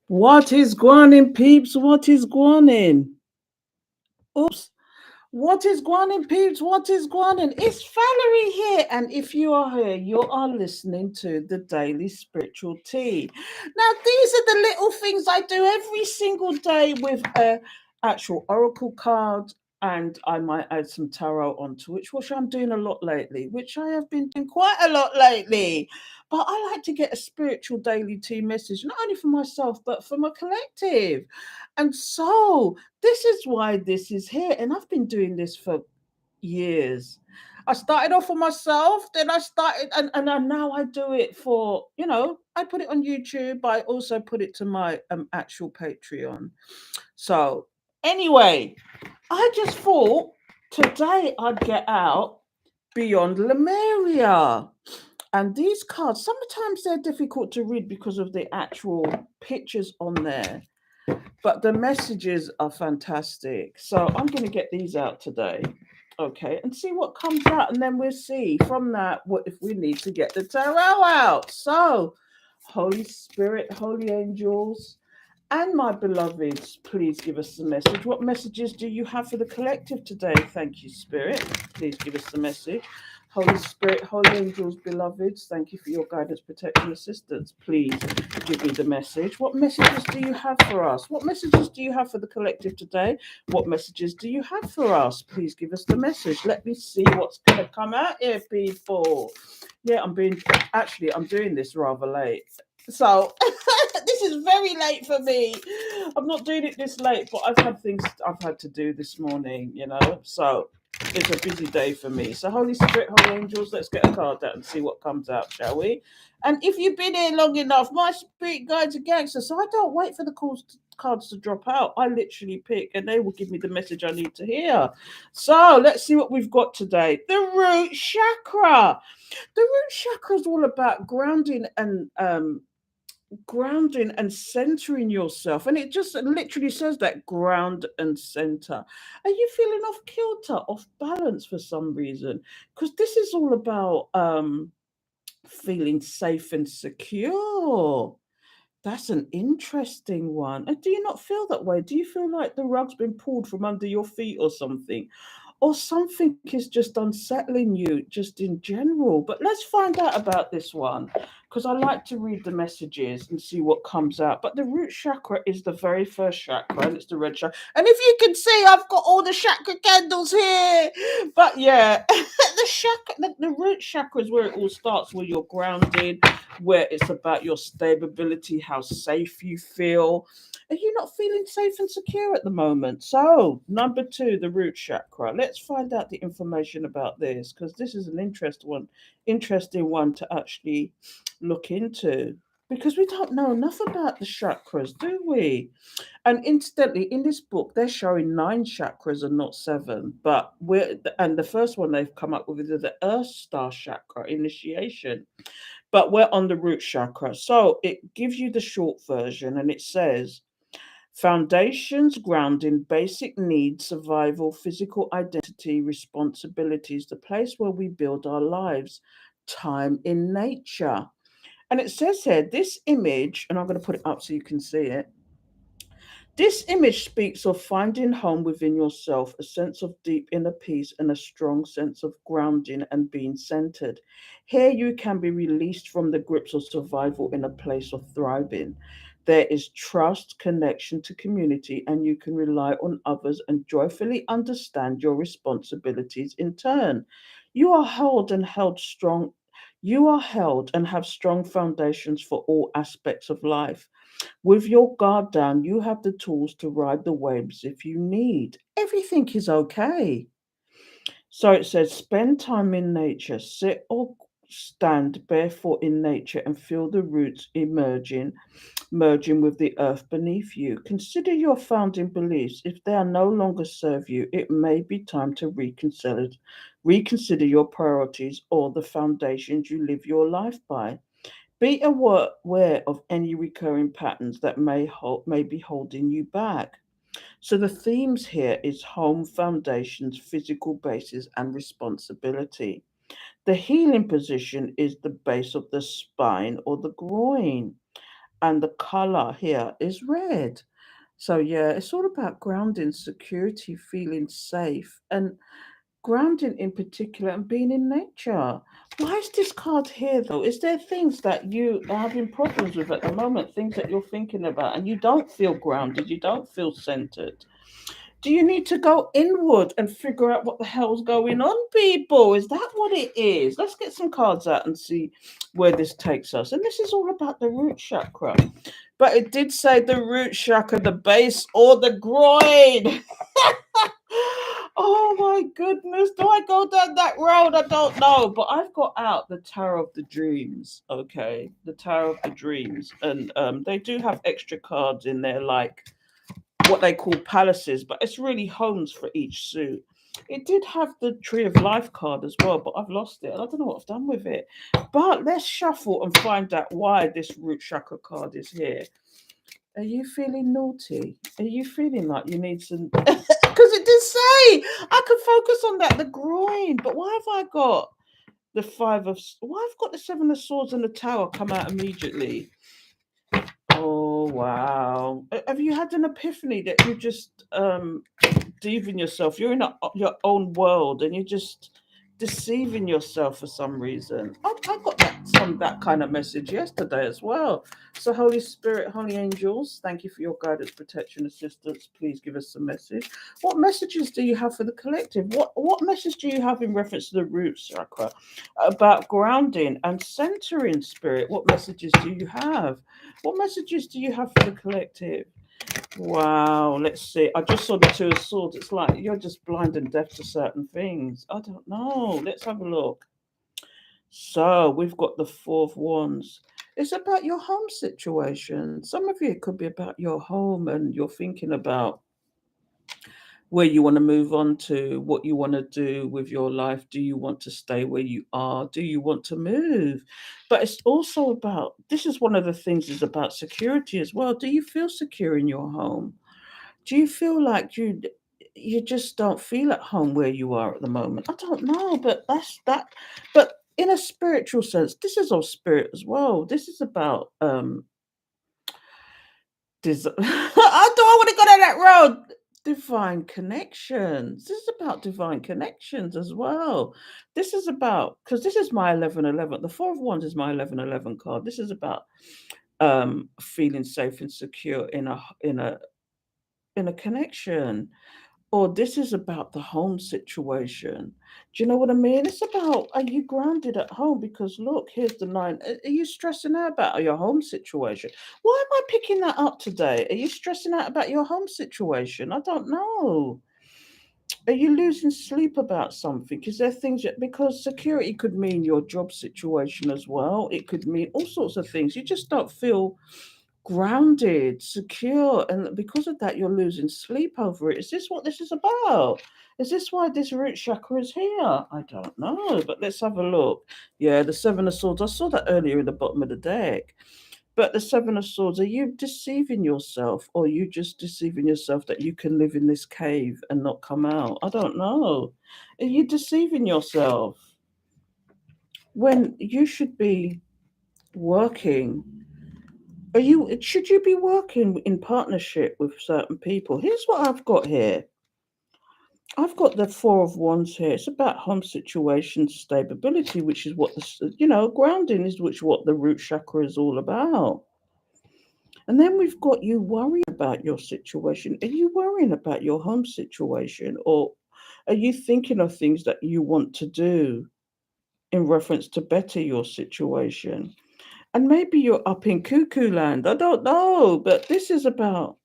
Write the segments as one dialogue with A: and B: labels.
A: What is guanin, peeps? What is guanin? Oops. What is guanin, peeps? What is guanin? It's Valerie here. And if you are here, you are listening to the Daily Spiritual Tea. Now, these are the little things I do every single day with a actual oracle card. And I might add some tarot onto it, which I'm doing a lot lately, which I have been doing quite a lot lately. But I like to get a spiritual daily tea message, not only for myself, but for my collective. And so this is why this is here. And I've been doing this for years. I started off for myself, then I started, and now I do it for, I put it on YouTube. I also put it to my actual Patreon. So, anyway, I just thought today I'd get out Beyond Lemuria. And these cards, sometimes they're difficult to read because of the actual pictures on there, but the messages are fantastic. So I'm going to get these out today, okay, and see what comes out, and then we'll see from that what if we need to get the tarot out. So, Holy Spirit, holy angels, and my beloveds, please give us the message. What messages do you have for the collective today? Thank you, Spirit. Please give us the message. Holy Spirit, holy angels, beloveds, thank you for your guidance, protection, assistance. Please give me the message. What messages do you have for us? What messages do you have for the collective today? What messages do you have for us? Please give us the message. Let me see what's going to come out here, people. Yeah, I'm doing this rather late. So this is very late for me. I'm not doing it this late, but I've had things I've had to do this morning, So it's a busy day for me. So Holy Spirit, holy angels, let's get a card out and see what comes out, shall we? And if you've been here long enough, my spirit guides are gangster, so I don't wait for the cards to drop out. I literally pick and they will give me the message I need to hear. So let's see what we've got today. The root chakra. The root chakra is all about grounding and centering yourself, and it just literally says that, ground and center. Are you feeling off kilter, off balance for some reason? Because this is all about feeling safe and secure. That's an interesting one. And do you not feel that way? Do you feel like the rug's been pulled from under your feet or something? Or something is just unsettling you, just in general? But let's find out about this one, because I like to read the messages and see what comes out. But the root chakra is the very first chakra, and it's the red chakra. And if you can see, I've got all the chakra candles here. But yeah, the root chakra is where it all starts, where you're grounded, where it's about your stability, how safe you feel. Are you not feeling safe and secure at the moment? So, number two, the root chakra. Let's find out the information about this, because this is an interesting one to actually look into. Because we don't know enough about the chakras, do we? And incidentally, in this book, they're showing 9 chakras and not 7. And the first one they've come up with is the Earth Star chakra, initiation. But we're on the root chakra. So it gives you the short version, and it says, foundations, grounding, basic needs, survival, physical identity, responsibilities, the place where we build our lives, time in nature. And it says here, this image, and I'm going to put it up so you can see it. This image speaks of finding home within yourself, a sense of deep inner peace, and a strong sense of grounding and being centered. Here you can be released from the grips of survival in a place of thriving. There is trust, connection to community, and you can rely on others and joyfully understand your responsibilities in turn. You are held and held strong. You are held and have strong foundations for all aspects of life. With your guard down, you have the tools to ride the waves if you need. Everything is okay. So it says, spend time in nature, sit or stand barefoot in nature and feel the roots merging with the earth beneath you. Consider your founding beliefs. If they are no longer serve you, it may be time to reconsider your priorities or the foundations you live your life by. Be aware of any recurring patterns that may be holding you back. So the themes here is home, foundations, physical basis, and responsibility. The healing position is the base of the spine or the groin, and the color here is red. So, yeah, it's all about grounding, security, feeling safe, and grounding in particular and being in nature. Why is this card here though? Is there things that you are having problems with at the moment, things that you're thinking about, and you don't feel grounded, you don't feel centered? Do you need to go inward and figure out what the hell's going on, people? Is that what it is? Let's get some cards out and see where this takes us. And this is all about the root chakra. But it did say the root chakra, the base or the groin. Oh my goodness. Do I go down that road? I don't know. But I've got out the Tower of the Dreams. Okay. The Tower of the Dreams. And they do have extra cards in there, like what they call palaces, but it's really homes for each suit. It did have the Tree of Life card as well, but I've lost it. I don't know what I've done with it. But let's shuffle and find out why this root chakra card is here. Are you feeling naughty? Are you feeling like you need some? Because it did say I could focus on that, the groin. But why have I got the why have I got the Seven of Swords and the Tower come out immediately? Oh wow! Have you had an epiphany that you just deceiving yourself? You're in your own world, and you're just deceiving yourself for some reason. I got that kind of message yesterday as well. So, Holy Spirit, Holy Angels, thank you for your guidance, protection, assistance. Please give us a message. What messages do you have for the collective? What message do you have in reference to the root chakra about grounding and centering, Spirit? What messages do you have? What messages do you have for the collective? Wow, let's see. I just saw the Two of Swords. It's like you're just blind and deaf to certain things. I don't know. Let's have a look. So we've got the Four of Wands. It's about your home situation. Some of you, it could be about your home and you're thinking about where you want to move on to, what you want to do with your life. Do you want to stay where you are? Do you want to move? But it's also about, this is one of the things, is about security as well. Do you feel secure in your home? Do you feel like you just don't feel at home where you are at the moment? I don't know, but that's that. But in a spiritual sense, this is all spirit as well. This is about I don't want to go down that road. Divine connections. This is about divine connections as well. This is about, because this is my 1111. The Four of Wands is my 1111 card. This is about feeling safe and secure in a connection. Or this is about the home situation. Do you know what I mean? It's about, are you grounded at home? Because look, here's the nine. Are you stressing out about your home situation? Why am I picking that up today? Are you stressing out about your home situation? I don't know. Are you losing sleep about something? Is there things that, because security could mean your job situation as well. It could mean all sorts of things. You just don't feel grounded, secure, and because of that, you're losing sleep over it. Is this what this is about? Is this why this root chakra is here? I don't know, but let's have a look. Yeah, the Seven of Swords. I saw that earlier in the bottom of the deck. But the Seven of Swords, are you deceiving yourself, or are you just deceiving yourself that you can live in this cave and not come out? I don't know. Are you deceiving yourself when you should be working? Should you be working in partnership with certain people? Here's what I've got here. I've got the Four of Wands here. It's about home situation stability, which is what grounding is, which what the root chakra is all about. And then we've got you worrying about your situation. Are you worrying about your home situation, or are you thinking of things that you want to do in reference to better your situation? And maybe you're up in cuckoo land. I don't know. But this is about,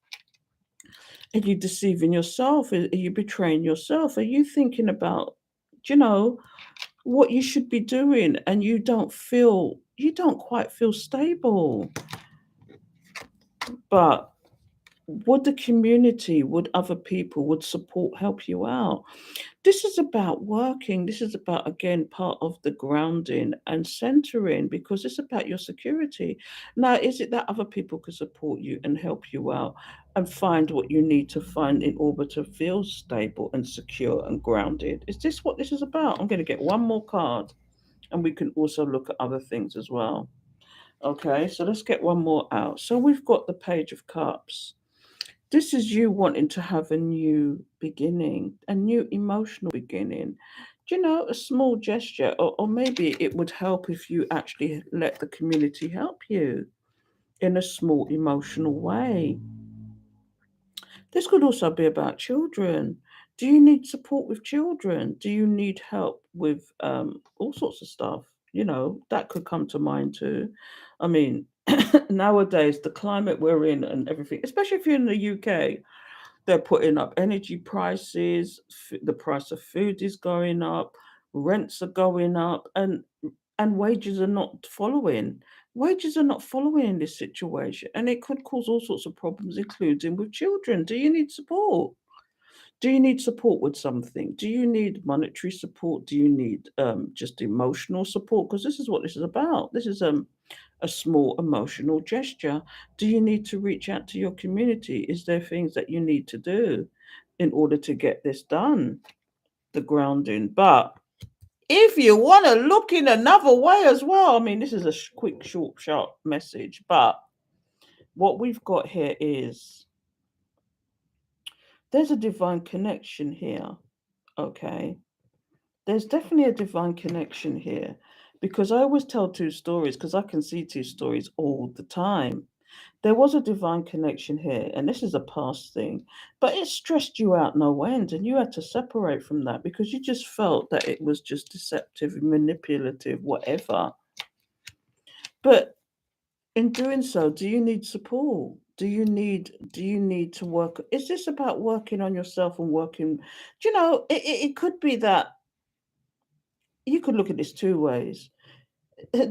A: are you deceiving yourself? Are you betraying yourself? Are you thinking about, what you should be doing, and you don't quite feel stable? But would the community, would other people, would support help you out? This is about working. This is about, again, part of the grounding and centering, because it's about your security. Now, is it that other people could support you and help you out and find what you need to find in order to feel stable and secure and grounded? Is this what this is about? I'm going to get one more card. And we can also look at other things as well. Okay, so let's get one more out. So we've got the Page of Cups. This is you wanting to have a new beginning, a new emotional beginning. Do you know, a small gesture, or maybe it would help if you actually let the community help you in a small emotional way. This could also be about children. Do you need support with children? Do you need help with all sorts of stuff? You know, that could come to mind too. I mean, nowadays, the climate we're in and everything, especially if you're in the UK, they're putting up energy prices, the price of food is going up, rents are going up, and wages are not following. Wages are not following in this situation, and it could cause all sorts of problems, including with children. Do you need support? Do you need support with something? Do you need monetary support? Do you need just emotional support? Because this is what this is about. This is a small emotional gesture. Do you need to reach out to your community? Is there things that you need to do in order to get this done? The grounding. But if you want to look in another way as well, I mean, this is a quick, short, sharp message, but what we've got here is there's a divine connection here. Okay. There's definitely a divine connection here because I always tell two stories because I can see two stories all the time. There was a divine connection here, and this is a past thing, but it stressed you out no end, and you had to separate from that because you just felt that it was just deceptive, manipulative, whatever. But in doing so, do you need support? Do you need to work? Is this about working on yourself and working? Do you know, it could be that you could look at this two ways.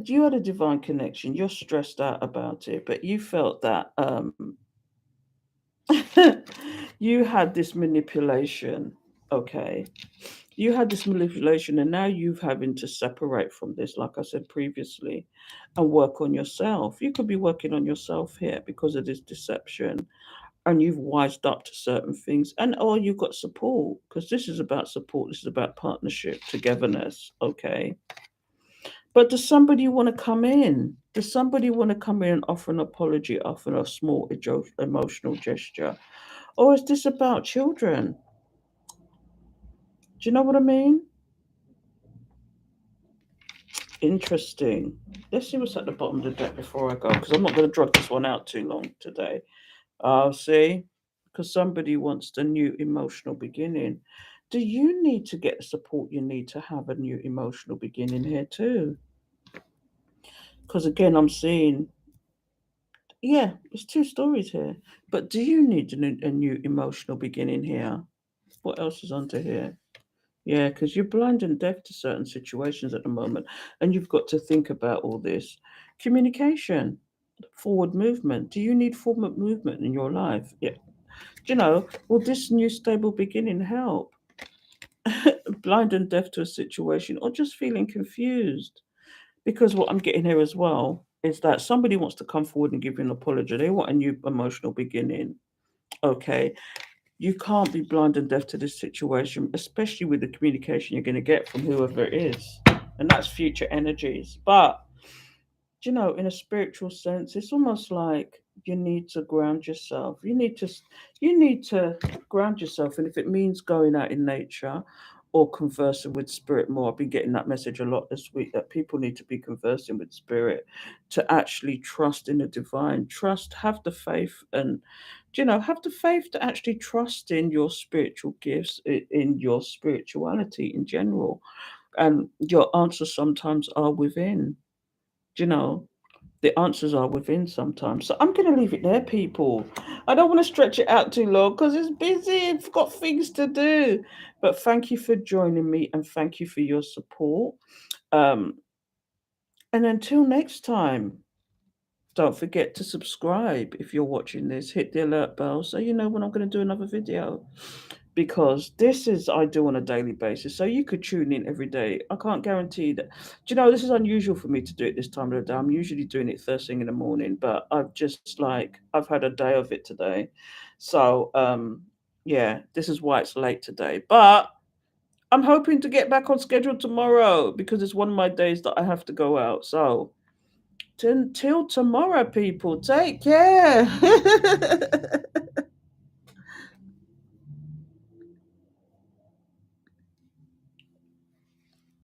A: You had a divine connection, you're stressed out about it, but you felt that you had this manipulation. Okay. You had this manipulation, and now you've having to separate from this, like I said previously, and work on yourself. You could be working on yourself here because of this deception, and you've wised up to certain things, and or you've got support because this is about support. This is about partnership, togetherness. Okay. But does somebody want to come in? Does somebody want to come in and offer an apology, offer a small emotional gesture? Or is this about children? Do you know what I mean? Interesting. Let's see what's at the bottom of the deck before I go, because I'm not going to drag this one out too long today. I'll see, because somebody wants the new emotional beginning. Do you need to get the support you need to have a new emotional beginning here too? Because again, I'm seeing, yeah, there's two stories here. But do you need a new emotional beginning here? What else is under here? Yeah, because you're blind and deaf to certain situations at the moment, and you've got to think about all this. Communication, forward movement. Do you need forward movement in your life? Yeah. Do you know, will this new stable beginning help? Blind and deaf to a situation, or just feeling confused? Because what I'm getting here as well is that somebody wants to come forward and give you an apology. They want a new emotional beginning. Okay. You can't be blind and deaf to this situation, especially with the communication you're going to get from whoever it is. And that's future energies. But, you know, in a spiritual sense, it's almost like you need to ground yourself. You need to ground yourself. And if it means going out in nature or conversing with spirit more, I've been getting that message a lot this week that people need to be conversing with spirit to actually trust in the divine. Trust, have the faith, and have the faith to actually trust in your spiritual gifts, in your spirituality in general. And your answers sometimes are within. Do you know? The answers are within sometimes. So I'm going to leave it there, people. I don't want to stretch it out too long because it's busy. I've got things to do. But thank you for joining me and thank you for your support. Um, and until next time, don't forget to subscribe if you're watching this. Hit the alert bell so you know when I'm going to do another video. Because this is I do on a daily basis. So you could tune in every day. I can't guarantee that. Do you know, this is unusual for me to do it this time of the day. I'm usually doing it first thing in the morning, but I've had a day of it today. So yeah, this is why it's late today. But I'm hoping to get back on schedule tomorrow because it's one of my days that I have to go out. So till tomorrow, people, take care.